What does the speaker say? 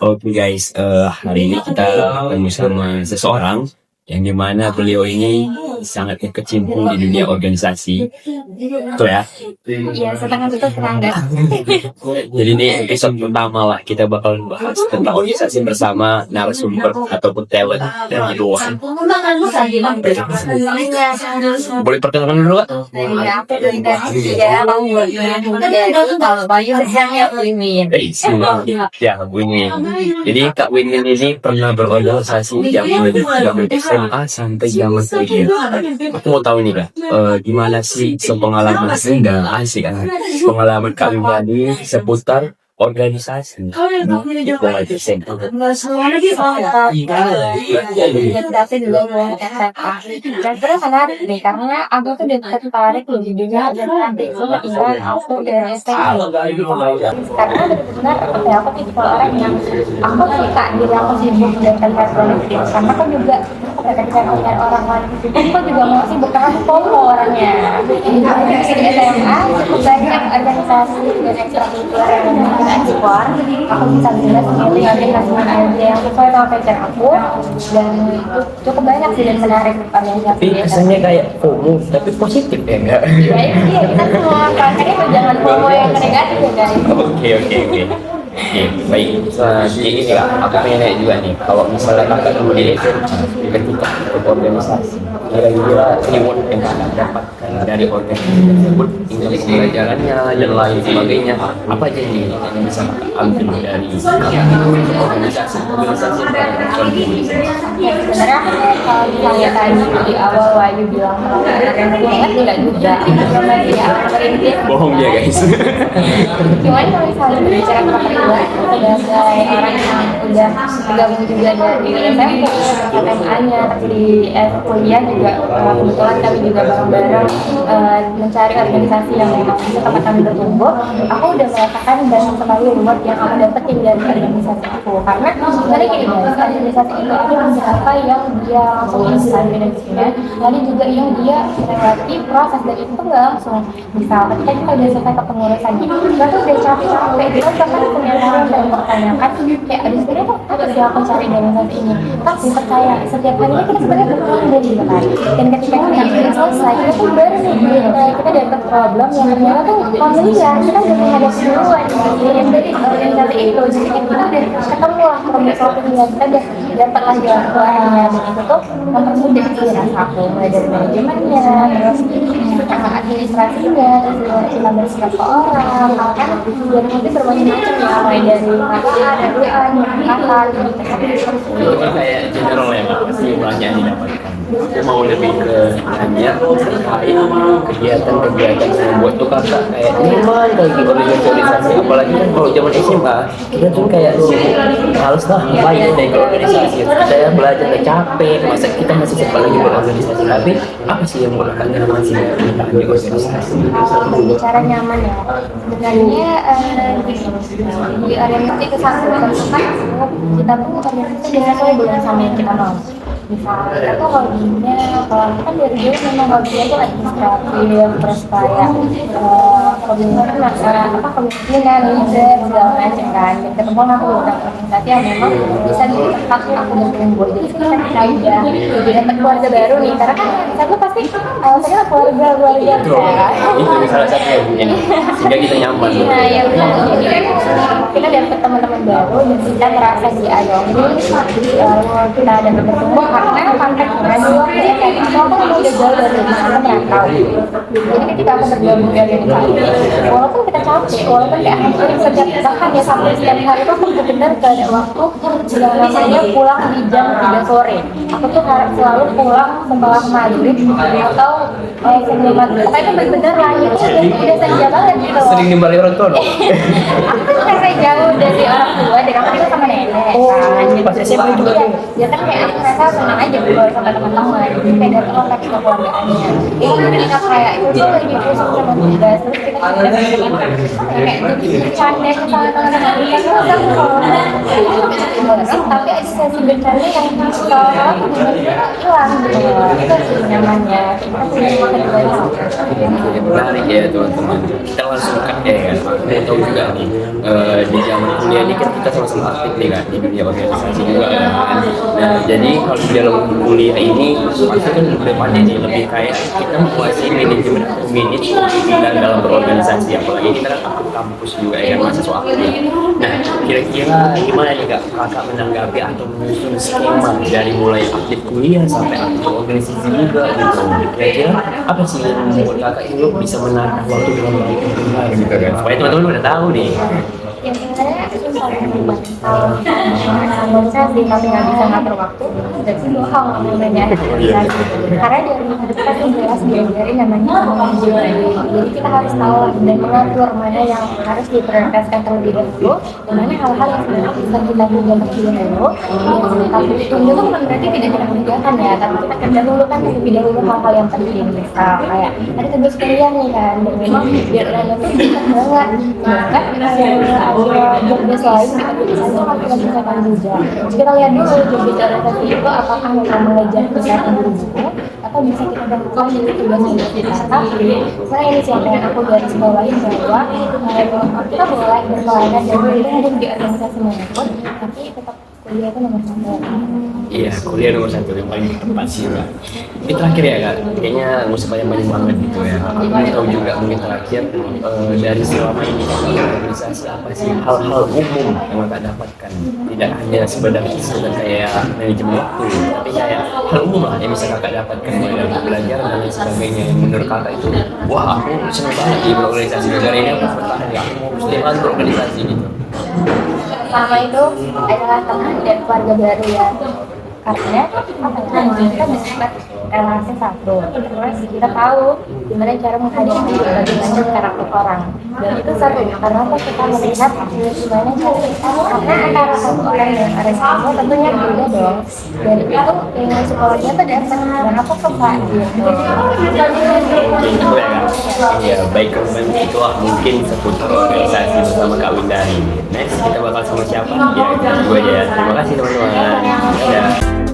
Oke guys, hari ini kita ketemu sama seseorang yang dimana beliau ini sangat berkecimpung di dunia organisasi, betul ya? Iya, setengah itu serangga. Jadi ini episode pertama lah, kita bakal bahas tentang organisasi bersama narasumber ataupun talent dari luar. Boleh perkenalkan dulu Kak? Ya, Winwin. Jadi Kak Winwin ini pernah berorganisasi zaman SMA sampai zaman kuliah. Aku mau tahu nih Kak, gimana sih pengalaman Anda asik kan? Pengalaman kami tadi seputar organisasi. Itu aja sih. Tapi dulu mau SMA. Dan terus menarik nih, karena aku tuh udah tertarik lebih juga dan nanti itu ketinggalan aku dari SMA. Karena benar-benar apa ya, aku tipe orang yang aku suka diri aku sibuk dan terlihat produktif. Karena aku juga ketika ngeliat orang lain sibuk, aku juga mau sibuk karena aku FOMO orangnya. Di SMA cukup banyak organisasi dan ekstrakurikuler yang mungkin ekspor. Aku bisa bebas memilih organisasi mana aja yang sesuai sama passion aku, dan itu cukup banyak sih dan menarik organisasi. Tapi kesannya kayak FOMO, tapi positif ya enggak? Ya iya, kita semua pakai itu jangan FOMO yang negatif ya guys. Oke, baik. Jadi ini Kak, aku pengen nanya juga nih, kalau misalnya kakak dulu di ketika ikut organisasi, kira-kira reward yang kakak dapatkan dari organisasi tersebut, tinggal pembelajarannya dan lain sebagainya, apa aja nih yang bisa kakak ambil dari organisasi Ya, sebenarnya kalau misalnya tadi di awal Wahyu bilang kalau organisasi banget enggak juga, karena dia merintis. Bohong dia guys. Cuman kalau misalnya berbicara kepribadian, sebagai orang yang udah bergabung juga dari SMP, SMA-nya, di kuliah juga kebetulan kami juga bareng-bareng mencari organisasi yang memang bisa tempat kami bertumbuh. Aku udah merasakan banyak sekali reward yang aku dapetin dari organisasi aku, karena sebenarnya gini guys, organisasi itu ada beberapa yang dia langsung instan benefitnya, lalu juga yang dia melewati proses dari itu nggak langsung. Misal ketika kita udah selesai kepengurusan gitu, kita tuh udah capek-capek, kita bahkan punya orang dan mempertanyakan kayak ada sebenarnya tuh apa sih aku cari organisasi ini, tapi percaya setiap harinya kita sebenarnya bertumbuh gitu kan. Dan ketika kita udah selesai, kita tuh baru nih kita dapet problem yang ternyata tuh familiar, kita udah menghadapi duluan yang dari organisasi itu. Jadi kita udah ketemu lah problem solvingnya, kita udah dapat lah jalan keluarnya, dan itu tuh mempermudah sih rasa aku, mulai dari manajemennya, terus administrasinya, terus kita bersikap ke orang, kan dan mungkin berbagai macam ya, mulai dari masalah, WA, nyangkatan, Ini kayak general ya Kak, pasti banyak yang didapatkan. Aku mau lebih ke hanya terkait kegiatan-kegiatan yang membuat tuh kakak kayak nyaman kalau di organisasi, apalagi kan kalau zaman SMA kita tuh kayak males lah ngapain deh ke organisasi, kita belajar udah capek, masa kita masih sempat lagi berorganisasi. Tapi apa sih yang membuat kakak nyaman sih di organisasi? Bicara nyaman ya, sebenarnya di organisasi kesatuan kan kita tuh organisasi dengan sesuai dengan sama yang kita mau. Misalnya kita tuh hobinya, kalau kan dari dulu memang hobinya tuh administratif, terus kayak hobinya kan masalah apa kemungkinan leader segala macam kan. Dan ketemu aku beberapa organisasi yang memang bisa di tempat aku bertumbuh. Jadi kita udah dapat keluarga baru nih, karena kan satu pasti alasannya keluarga Itu salah satu yang sehingga kita nyaman. Nah ya udah, jadi kan kita dapat teman-teman baru dan kita merasa diayomi, lalu kita ada bertumbuh karena konteksnya di luar ini kan aku udah jauh dari rumah, aku merantau. Jadi ketika aku bergabung di organisasi ini, walaupun kita capek, walaupun kayak hampir setiap bahkan ya sampai setiap hari itu aku benar-benar gak ada waktu yang namanya pulang di jam 3 sore. Aku tuh harus selalu pulang setelah maghrib atau sebelum maghrib. Pokoknya itu benar-benar langit udah senja banget gitu. Sering nimbali orang tua dong. Aku kan karena jauh dari orang tua, dan aku juga sama nenek kan. Pas SMA juga ya kan kayak aku merasa senang aja keluar sama teman-teman. Jadi kayak datang kekeluargaannya. Jadi ketika kayak itu lagi pusing sama tugas, terus kita kayak jadi bercanda sama teman-teman kita tuh kan bareng, tapi esensi bercanda yang seolah tiba-tiba hilang gitu loh. Itu sih nyamannya. Kita punya rumah keduanya. Menarik ya teman-teman. Kita langsung cut ya kan. Mau tahu juga nih di zaman kuliah ini kan kita sama-sama aktif nih kan di dunia organisasi juga kan. Nah jadi kalau di dalam kuliah ini pasti kan depannya nih lebih kayak kita menguasai manajemen atau manage dan dalam berorganisasi, apalagi kita kan aktif kampus juga ya kan, mahasiswa aktif. Nah kira-kira gimana nih kak kakak menanggapi atau menyusun skema dari mulai aktif kuliah sampai aktif organisasi juga gitu. Kira-kira apa sih yang membuat kakak ini bisa menata waktu dengan baik gitu kan, supaya teman-teman udah tahu nih. Ya sebenarnya itu saling membantu. Kalau saya sih tapi nggak bisa ngatur waktu, berarti bohong namanya organisasi. Karena dari kita tuh jelas diajarin namanya manajemen. Jadi kita harus tahu lah dan mengatur mana yang harus diprioritaskan terlebih dahulu, dan mana hal-hal yang sebenarnya bisa kita tunda terlebih dahulu. Tapi tunda itu bukan berarti tidak kita kerjakan ya, tapi kita kerja dulu kan terlebih dahulu hal-hal yang penting. Misal kayak ada tugas kuliah nih kan, dan memang deadline itu dekat banget. Sedangkan ada job desk lain di organisasi kan kita bisa kan juga. Jadi kita lihat dulu job desk organisasi itu apakah memang mengejar kesehatan diri juga atau bisa kita lakukan di tugas-tugas kita. Tapi sebenarnya ini sih yang aku garis bawahi bahwa kita boleh berkelainan dan berada di organisasi manapun, tapi tetap kuliah itu nomor satu. Iya, kuliah nomor satu yang paling tepat sih kak. Ini terakhir ya kak, kayaknya nggak usah banyak banget gitu ya. Aku mau tahu juga mungkin terakhir dari selama ini organisasi apa sih hal-hal umum yang kakak dapatkan, tidak hanya sekedar kayak manajemen waktu, tapi kayak hal umum lah yang bisa kakak dapatkan mulai dari belajar dan lain sebagainya. Yang menurut kakak itu, wah aku seneng banget di berorganisasi, negara ini aku bertahan ya, aku mau mesti banget berorganisasi gitu. Pertama itu adalah teman dan keluarga baru ya, karena kita bisa relasi satu, terus kita tahu gimana cara menghadapi berbagai macam karakter orang, dan itu seru karena kita melihat gimana cara kita, karena antara satu orang dan orang lain tentunya berbeda dong, dan itu ilmu psikologinya tuh dasar dan aku suka gitu. Ya baik teman, itulah mungkin seputar organisasi bersama Kak Windari. Next kita bakal sama siapa? Ya itu gue aja. Terima kasih teman-teman. Dadah.